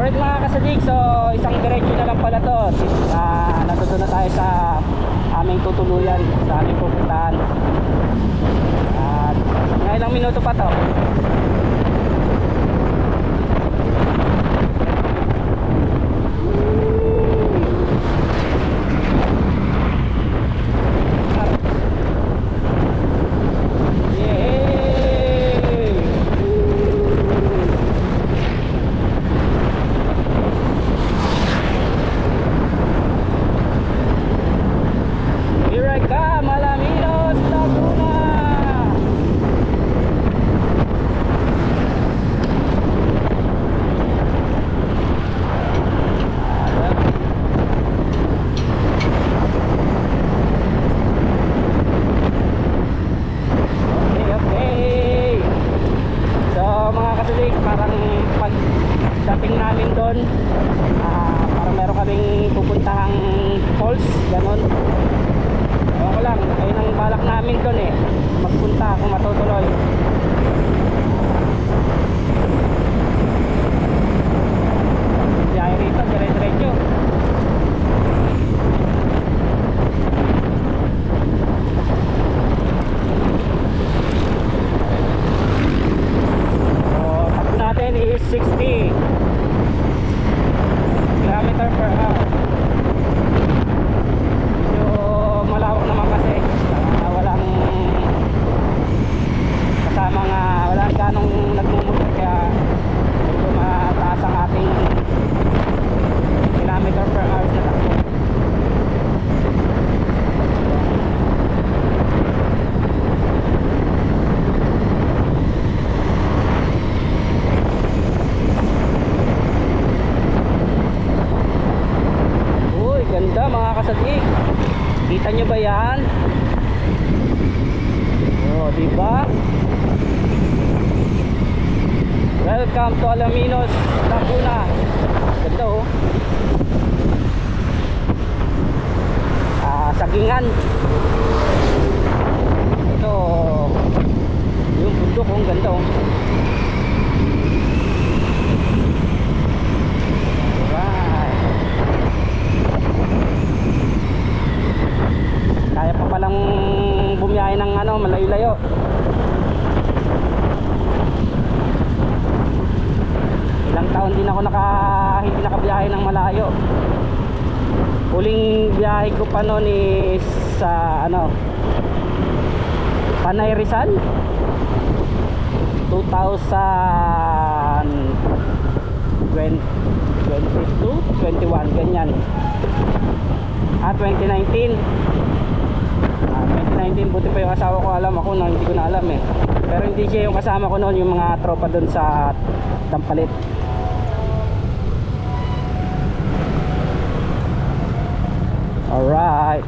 Alright mga kasadik, so isang diretso na lang pala to. Natuto na tayo sa aming tutuluyan, sa aming pupuntahan. At ngayon ilang minuto pa to. Parang meron kaming pupuntahang falls, ganon. Ewan ko lang, ayun ang balak namin doon eh, magpunta kung matutuloy. Biyahe rito, dire-diretso. So, takbo natin is 60 km/h. So malawak naman kasi, walang kasama nga, walang ganong nagmumulat, kaya medyo mataas ang ating km/h na takbo. Ganda mga kasadik, kita nyo ba yan? Oh, diba? Welcome to Alaminos, Laguna. Ganda oh. Sagingan. Ito yung bundok, ang ganda oh. Kaya pa palang bumiyahe ng malayo-layo. Ilang taon din ako hindi nakabiyahe ng malayo. Huling biyahe ko pa noon is sa Panay Rizal 2022, 21 ganyan. 2019, buti pa yung asawa ko alam, ako na hindi ko na alam eh. Pero hindi siya yung kasama ko noon, yung mga tropa doon sa Tampalit. Alright,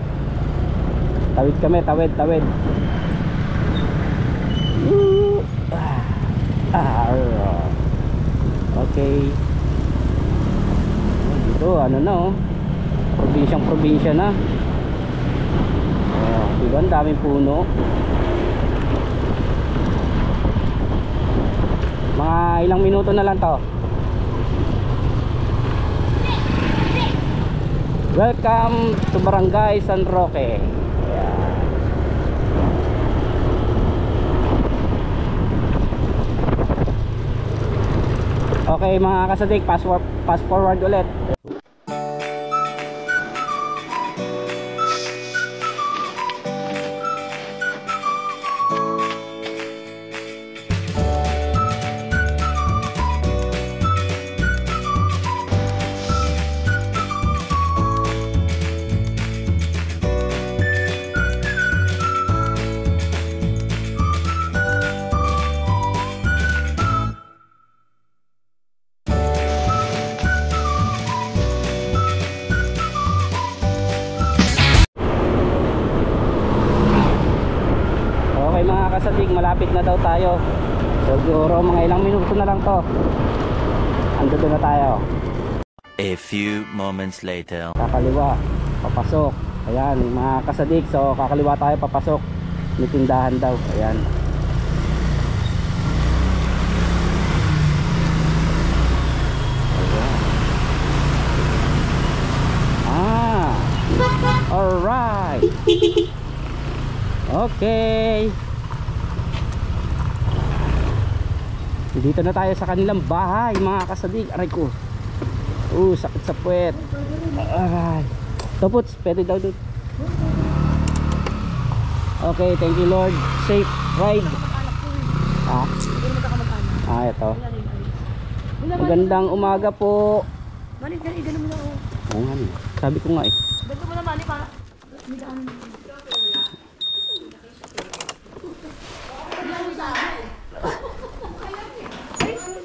tawid kami, tawid. Okay, dito probinsya na. Diba, ang daming puno. Mga ilang minuto na lang to. Welcome to Barangay San Roque. Okay mga kasadik, fast forward ulit. Kasadig, malapit na daw tayo. So siguro mga ilang minuto na lang to, andito na tayo. A few moments later. Kakaliwa, papasok. Ayan mga kasadig, so kakaliwa tayo, papasok. May tindahan daw, ayan. Ayan. Alright. Okay. Dito na tayo sa kanilang bahay mga kasadik. Aray ko. Sakit sa puwet. Aray. Topots, pwede daw doon. Okay, thank you Lord. Safe ride. Ito. Magandang umaga po. Mali, ganun mo na ako. Oo nga. Sabi ko nga eh. Ganun mo na mali para.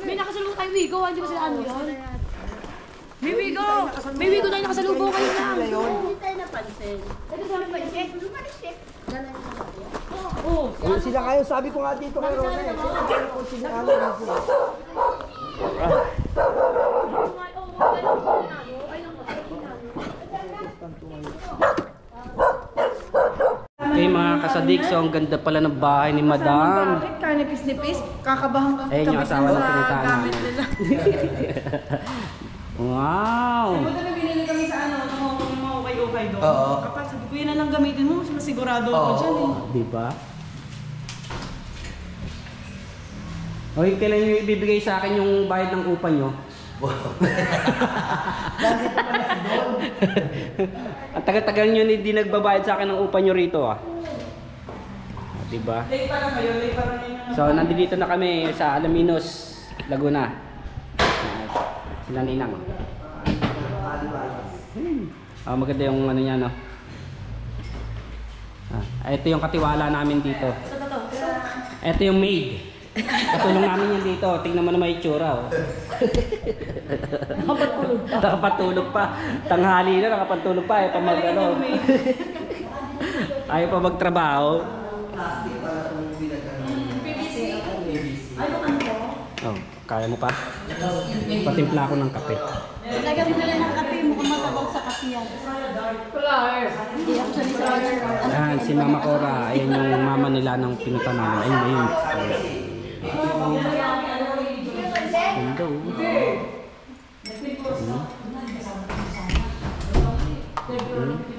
May nakasalubong kayo Wigo, hindi ba sila ano yun? May Wigo! May Wigo tayo nakasalubong kayo na. Hindi tayo napansin. Ito sa mga pansin? Oo. Sila kayo, sabi ko nga dito kay Rona eh. Okay mga kasadik, so ang ganda pala ng bahay ni Madam. Bakit ka nipis-nipis? Kakabahan ka Ayun yung asawa ng pinuntahan namin. Wow! Buta na binili kami sa ano, mga ukay-ukay doon. Oo. Kapag sabi ko, yan na lang gamitin mo, mas masigurado ako dyan eh. Diba? Okay, kailan nyo ibibigay sa akin yung bayad ng upa nyo? Ang tagal-tagal nyo hindi nagbabayad sa akin ng upa nyo rito ah. Diba? Late pa lang kayo, late pa lang yun. So nandito na kami sa Alaminos, Laguna. Sila Ninang. Maganda yung ano niya no. Ito yung katiwala namin dito. Ito yung maid. Katulong namin yan dito. Tingnan mo na may itsura oh. Nakapatulog pa. Tanghali na nakapatulog pa eh. Pamag ano. Ayaw pa magtrabaho. Oh, kaya mo pa? Patimpla ako ng kape. Lagyan mo na lang ng kape, mukhang matabang sa kape yan. Hindi actually sa Yan, si Mama Cora. Ayan yung mama nila ng pinunta namin. Ayun, ayun. Ganda oh.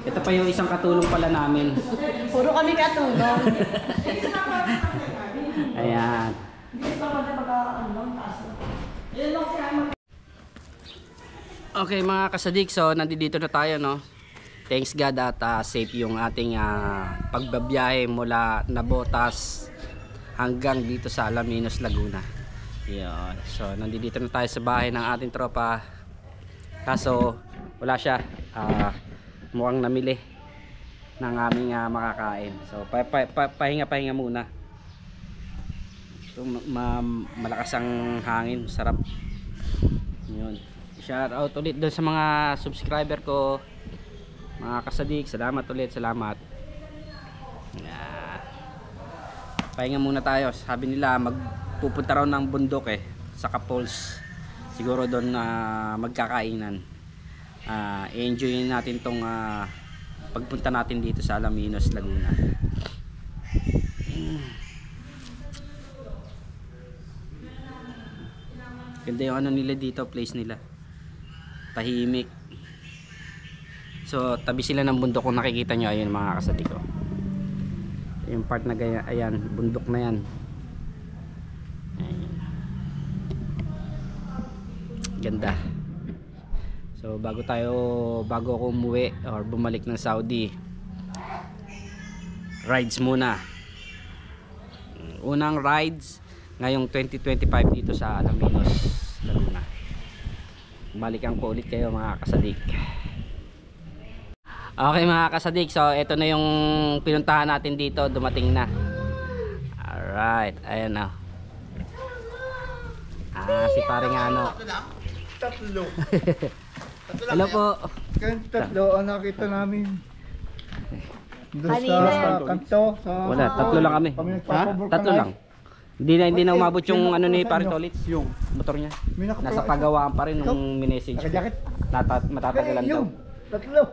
Ito pa yung isang katulong pala namin. Puro kami katulong. Ayan. Okay mga kasadik, so nandito na tayo no. Thanks God at safe yung ating pagbabiyahe mula Nabotas hanggang dito sa Alaminos, Laguna. Yun. So nandito na tayo sa bahay ng ating tropa. Kaso wala siya. Mukhang namili ng aming makakain. So pahinga muna. So, malakas ang hangin, sarap. Yun. Shout out ulit doon sa mga subscriber ko, mga kasadik. Salamat ulit, salamat. Pahinga muna tayo. Sabi nila magpupunta raw ng bundok eh, sa Kapols. Siguro doon magkakainan. I-enjoy natin tong pagpunta natin dito sa Alaminos, Laguna. Ganda yung ano nila dito, place nila. Tahimik. So tabi sila ng bundok kung nakikita nyo. Ayun mga kasati ko. Yung part na gaya, ayan, bundok na yan. Ayan. Ganda. So bago ako umuwi or bumalik ng Saudi, rides muna. Unang rides ngayong 2025 dito sa Alaminos, Laguna. Balikan ko ulit kayo mga kasadik. Okay mga kasadik, so ito na yung pinuntahan natin dito, dumating na. Alright, ayan na. Si paring ano. Tatlo. Hello po. Tatlo ang nakita namin. Doon sa kanto. Wala, tatlo lang kami. Tatlo lang. Hindi na umabot yung ano ni Paring Tolits, yung motor niya. Nasa pagawaan pa rin nung minessage ko. Matatagalan daw. Tatlo.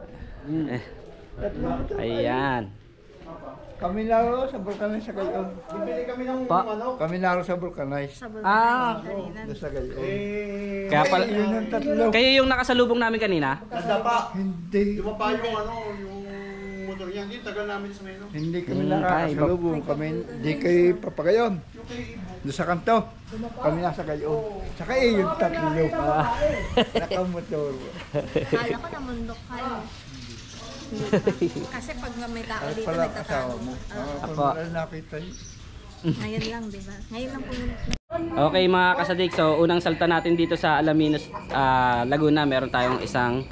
Tatlo. Ayan. Kami laro sa Vulcanize sa Gayon. Bibili kami ng ano? Kami laro sa Vulcanize. Doon sa Gayon. Kaya pala, Yun yung tatlo. kayo yung nakasalubong namin kanina? Hindi. Tumapa yung ano, yung motor yan. Hindi, tagal namin sa Melo. Hindi kami Mm, nakakasalubong. Kami, di kayo papagayon. Doon sa kanto, kami nasa gayon. Saka yung tatlo. Nakamotor. Kala ko na mundok kayo. Kasi pag may tao Ay dito pala asawa nagtatago. mo. Apo. Kung nakita yun. Ngayon lang, di ba? Ngayon lang pumunta. Okay mga kasadik, so unang salta natin dito sa Alaminos, Laguna, meron tayong isang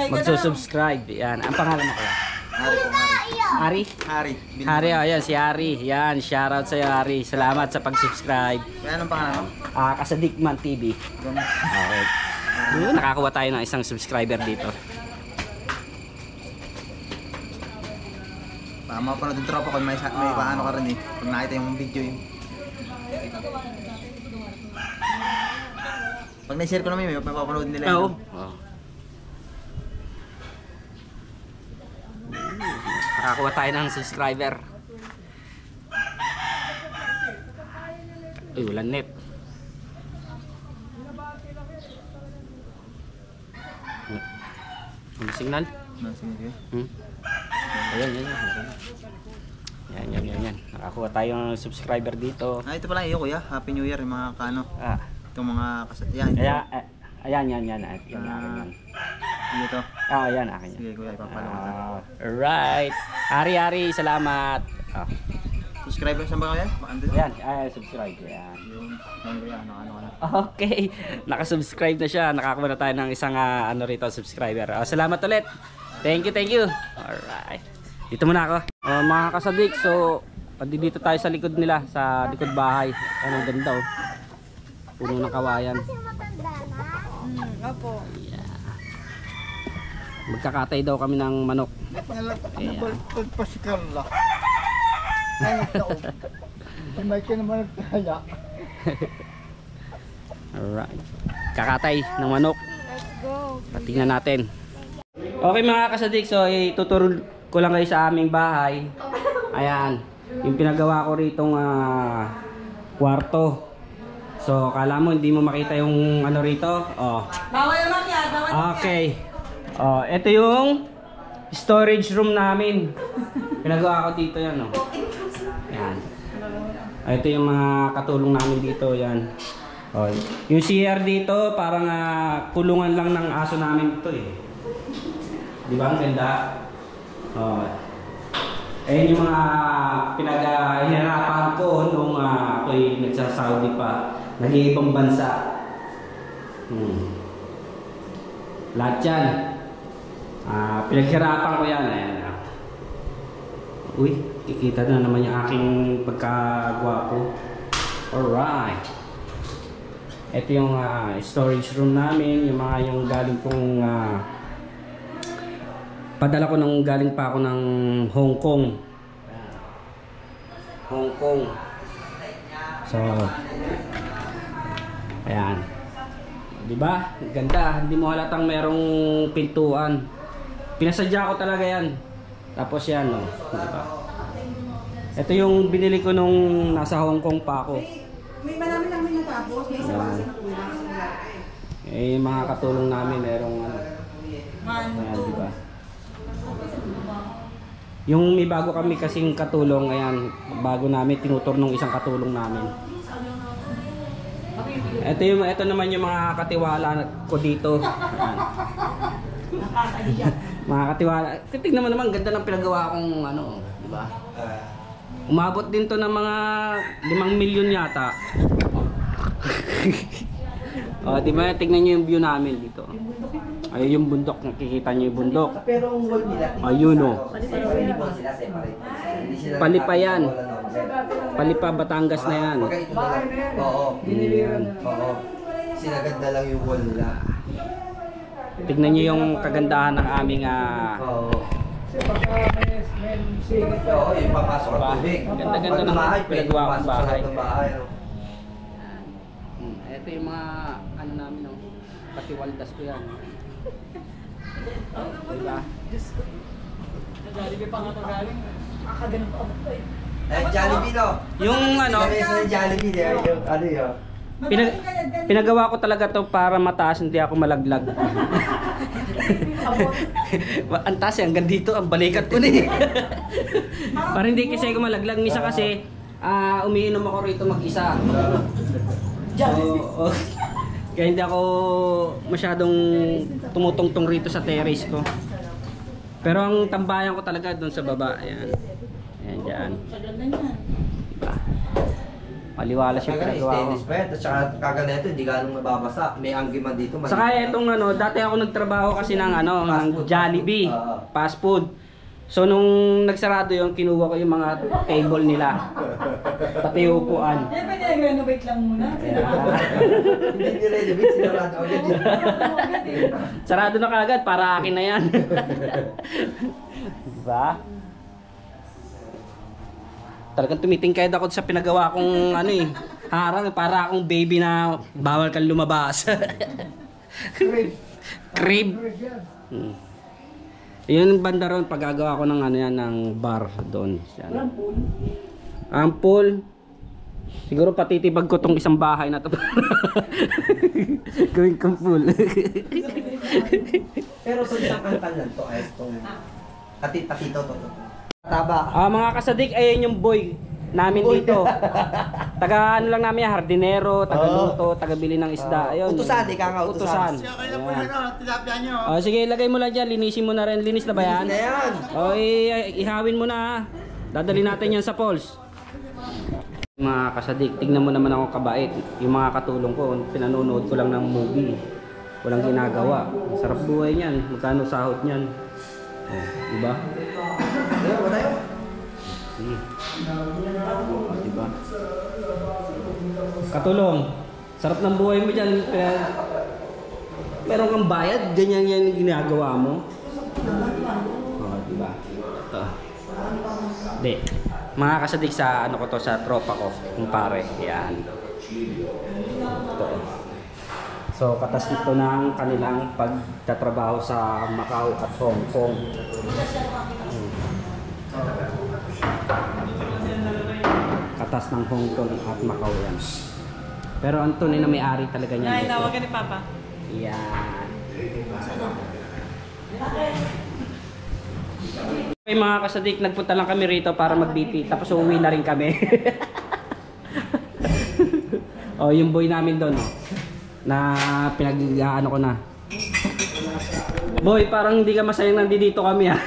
magsusubscribe. Yan, ang pangalan mo kaya? Ari? Hari, ayan, si Ari. Yan, shoutout sa'yo Ari. Salamat sa pag-subscribe. Kaya anong pangalan? Kasadikman TV. Okay. Nakakuha tayo ng isang subscriber dito. Mapanood yung tropa ko, may paano ka rin eh. Pag nakita yung video yun. Pag na-share ko naman may mapapanood nila Oo. yun. Nakakuha tayo ng subscriber. Uy, wala net. Ano signal? Sige. Ayan, yan. Yan. Nakakuha tayo ng subscriber dito. Ito pala iyo kuya. Happy New Year yung mga kano. Itong mga yan. Ayan. Yan, akin yan. Dito. Ayan, akin yan. Sige kuya, ipapalo ko. Alright. Ari, salamat. Subscribe saan ba kuya? Ayan, subscribe. Ayan. Yung kuya, ano. Okay, nakasubscribe na siya. Nakakuha na tayo ng isang rito, subscriber. Salamat ulit. Thank you. Alright. Dito muna ako. Mga kasadik, so dito tayo sa likod nila, sa likod bahay. Ang ganda oh. Puno ng kawayan. Opo. Yeah. Magkakatay daw kami ng manok. Nabaltad pa si Carla. Ay, ito. Si Mike naman nagkaya. Alright. Kakatay ng manok. Let's go. Tingnan natin. Okay mga kasadik, so ituturo ko lang kayo sa aming bahay. Ayan, yung pinagawa ko ritong kwarto. So kala mo hindi mo makita yung ano rito. Bawal naman yan, bawal Okay. Ito yung storage room namin. Pinagawa ko dito yan. Ayan. Ito yung mga katulong namin dito. Yan. Yung CR dito parang kulungan lang ng aso namin dito eh. Di ba ang ganda? Ayun yung mga pinag-hinarapan ko nung ako'y nagsa-Saudi pa. Nag-iibang bansa. Lahat yan. Pinaghirapan ko yan. Ayan. Uy, kikita na naman yung aking pagkagwapo. Alright. Ito yung storage room namin. Yung galing kong padala ko nung galing pa ako ng Hong Kong. So, ayan. Diba? Ganda. Hindi mo halatang merong pintuan. Pinasadya ko talaga yan. Tapos yan, no? Diba? Ito yung binili ko nung nasa Hong Kong pa ako. May marami lang natapos, may isa pa kasi nakulang. Yung mga katulong namin, merong ano. Ayan, diba? Yung may bago kami kasing katulong, ayan, bago namin tinutur nung isang katulong namin. Ito naman yung mga katiwala ko dito. Ayan. Mga katiwala. Tignan mo naman, ganda ng pinagawa kong ano, di ba? Umabot din to ng mga 5 milyon yata. Di ba? Tignan nyo yung view namin dito. Ayun yung bundok, nakikita nyo yung bundok. Ayun o. Palipa yan. Palipa Batangas na yan. Oo. Oo. Sinaganda lang yung wall nila. Tignan nyo yung kagandahan ng aming Oo, yung papasok ang tubig. Ganda-ganda ng pinagawa kong bahay. Ano? Ito yung mga ano namin, no? Patiwaldas ko yan. Diba? Jollibee pa nga ito galing. Ganun pa ako eh. Jollibee no? Yung ano, Sa Jollibee there, yung ano yun? pinagawa ko talaga to para mataas, hindi ako malaglag. Ang taas hanggang dito, ang balikat ko na eh. Para hindi kasi ako malaglag. Misa kasi, umiinom ako rito mag-isa. So, kaya hindi ako masyadong tumutungtong rito sa terrace ko. Pero ang tambayan ko talaga doon sa baba. Ayan. Ayan dyan. Diba? Maliwala siya Kagana, pinagawa ko. stainless pa yan. At saka kagana ito, hindi ganong mababasa. May anggiman dito. Saka itong ano, dati ako nagtrabaho kasi ng ano, ng Jollibee, fast food. So nung nagsarado yung kinuha ko yung mga table nila. Pati yung upuan. Eh, pwede nag-renovate lang muna. Hindi nire-renovate, sinarado agad yun. Sarado na kagad, para akin na yan. Diba? Talagang tumitingkad ako sa pinagawa kong ano eh, harang, para akong baby na bawal kang lumabas. Crib. Yun banda ron, paggagawa ko ng ano yan, ng bar doon. Yan. Ang pool. Siguro patitibag ko tong isang bahay na to. Gawin kong pool. Pero sa isang kantanan to, ay itong patito to. Taba. Mga kasadik, ayun yung boy namin dito. Taga ano lang namin, hardinero, taga luto, taga bili ng isda. Ayun. Utusan, ika nga utusan. Ayan. Sige, ilagay mo lang dyan, linisin mo na rin. Linis na ba yan? Na yan. O, ihawin mo na. Dadali natin yan sa polls. Mga kasadik, tignan mo naman ako kabait. Yung mga katulong ko, pinanonood ko lang ng movie. Walang ginagawa. Sarap buhay niyan. Magkano sahod niyan? Oh, diba? Ayun, ba tayo? Diba? Katulong. Sarap ng buhay mo dyan. Meron kang bayad, ganyan yan yung ginagawa mo. Oh, diba? Ito. Hindi. Mga kasadik sa ano ko to, sa tropa ko, kumpare. Yan. Ito. So, katas nito ng kanilang pagtatrabaho sa Macau at Hong Kong. Katas ng Hong Kong at Macau yan. Pero ang tunay na may-ari talaga niyan. Ay, tawagan ni Papa. Yan. Okay mga kasadik, nagpunta lang kami rito para mag-BP. Tapos uuwi na rin kami. Oh, yung boy namin doon, oh, na pinag-ano ko na. Boy, parang hindi ka masayang nandito kami ha.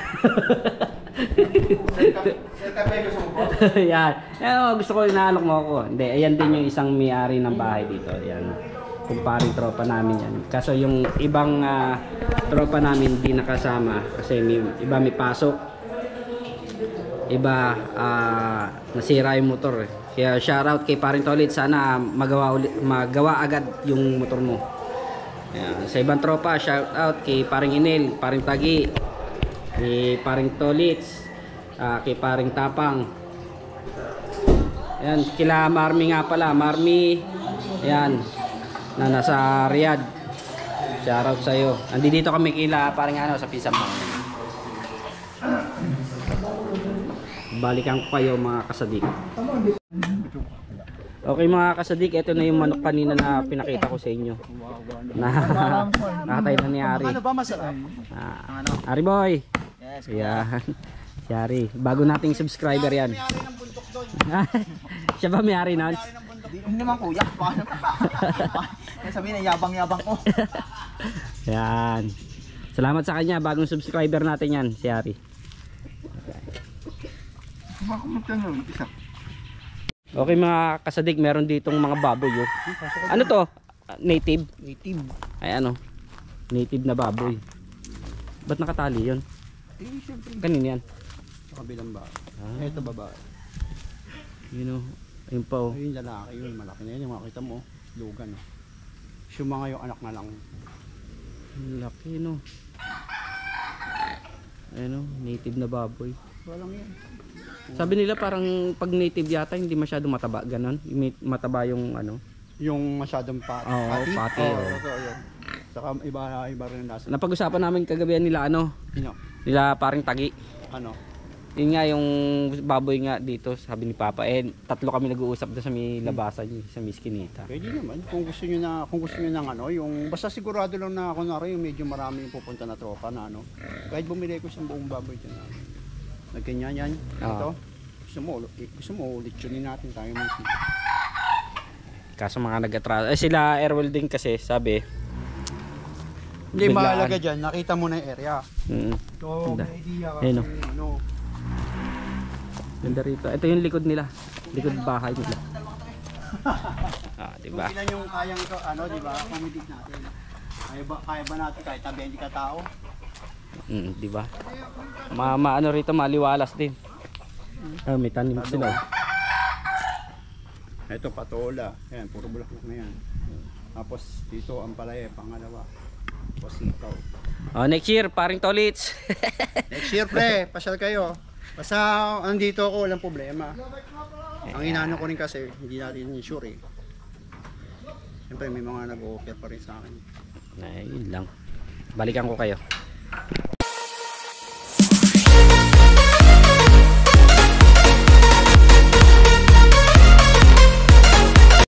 Yan. Gusto ko inaalok mo ako. Hindi, ayan din yung isang may-ari ng bahay dito. Yan. Kumparing tropa namin yan. Kaso yung ibang tropa namin hindi nakasama kasi iba may pasok. Iba nasira yung motor eh. Kaya shoutout kay Paring Tolit, sana magawa agad yung motor mo. Ayan. Sa ibang tropa, shoutout kay Paring Inel, Paring Tagi, kay Paring Tolits, kay Paring Tapang. Ayan, kila Marmi nga pala, Marmi. Ayan, na nasa Riyadh. Shoutout sa iyo. Andito kami kila Paring ano sa Pisam. Balikan ko kayo mga kasadik. Okay mga kasadik, ito na yung manok kanina na pinakita ko sa inyo. Nakatay na ni Ari. Ano ba masarap? Ari boy. Yes. Yan. Si Ari. Bago nating subscriber yan. Siya ba may-ari nun? Hindi naman kuya. Kaya sabihin na yabang-yabang ko. Yan. Salamat sa kanya. Bagong subscriber natin yan. Si Ari. Okay mga kasadik, meron ditong mga baboy. Oh. Ano to? Native? Native. Ay ano? Native na baboy. Ba't nakatali yun? Kanina yan? Sa kabilang ba? Ito babae. Yun o. Ayun pa o. Ayun lalaki yun. Malaki na yun. Yung makita mo. Lugan. Yung mga yung anak na lang. Laki no. Ayun o. Native na baboy. Walang yan. Sabi nila parang pag native yata hindi masyadong mataba. Ganon. Mataba yung ano. Yung masyadong pati. Oo, pati, Oo, oo. totoo yun. Saka iba rin ang lasa. Napag-usapan namin kagabihan nila ano. Sino? Nila paring Tagi. Ano? Yun nga yung baboy nga dito, sabi ni Papa. Eh, tatlo kami nag-uusap doon sa may labasan, sa Miskinita. Pwede naman kung gusto niyo ng ano, yung basta sigurado lang na kunwari yung medyo marami yung pupunta na tropa na ano. Kahit bumili ko isang buong baboy diyan. Nagganyan yan. Ito. Gusto mo ulit yun natin tayo mismo. Kaso mga nag-atraso. Sila Airwell din kasi, sabi. Hindi biglaan. mahalaga dyan, nakita mo na yung area. So, Ganda. may idea ka Ayun, kung ano. Ganda rito. Ito yung likod nila. Likod bahay nila. Diba? Kung ilan yung kayang ito, ano, diba? Accommodate natin. Kaya ba natin kahit tabi hindi ka tao? Diba? Ano rito, maliwalas din. May tanim sila. Ito patola. Ayan, puro bulaklak na yan. Tapos dito ang palaya, pangalawa. Tapos ikaw. Next year, paring Tolits. Next year, pre, pasyal kayo. Basta andito ako, walang problema. Ang inaano ko rin kasi, hindi natin sure eh. Siyempre may mga nag-o-offer pa rin sa akin. Yun lang. Balikan ko kayo.